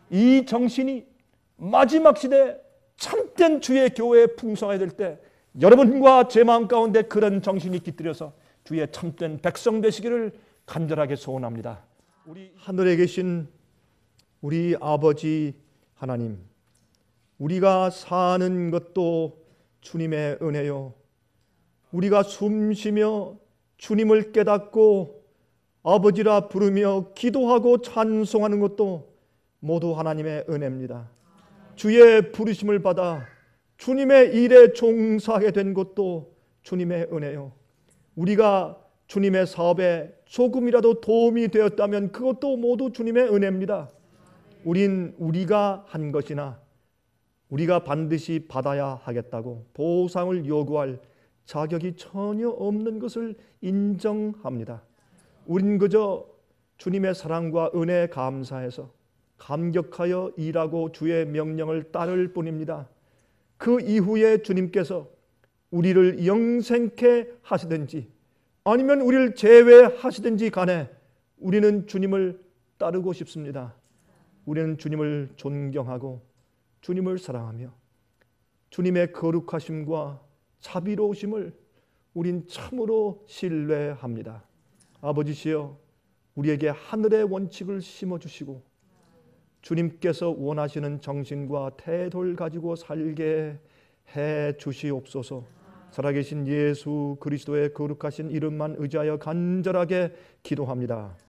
이 정신이 마지막 시대 참된 주의 교회에 풍성해야 될 때 여러분과 제 마음 가운데 그런 정신이 깃들여서 주의 참된 백성 되시기를 간절하게 소원합니다. 우리 하늘에 계신 우리 아버지 하나님, 우리가 사는 것도 주님의 은혜요, 우리가 숨쉬며 주님을 깨닫고 아버지라 부르며 기도하고 찬송하는 것도 모두 하나님의 은혜입니다. 주의 부르심을 받아 주님의 일에 종사하게 된 것도 주님의 은혜요, 우리가 주님의 사업에 조금이라도 도움이 되었다면 그것도 모두 주님의 은혜입니다. 우리가 한 것이나 우리가 반드시 받아야 하겠다고 보상을 요구할 자격이 전혀 없는 것을 인정합니다. 우린 그저 주님의 사랑과 은혜에 감사해서 감격하여 일하고 주의 명령을 따를 뿐입니다. 그 이후에 주님께서 우리를 영생케 하시든지 아니면 우리를 제외하시든지 간에 우리는 주님을 따르고 싶습니다. 우리는 주님을 존경하고 주님을 사랑하며 주님의 거룩하심과 자비로우심을 우린 참으로 신뢰합니다. 아버지시여, 우리에게 하늘의 원칙을 심어주시고 주님께서 원하시는 정신과 태도를 가지고 살게 해 주시옵소서. 살아계신 예수 그리스도의 거룩하신 이름만 의지하여 간절하게 기도합니다.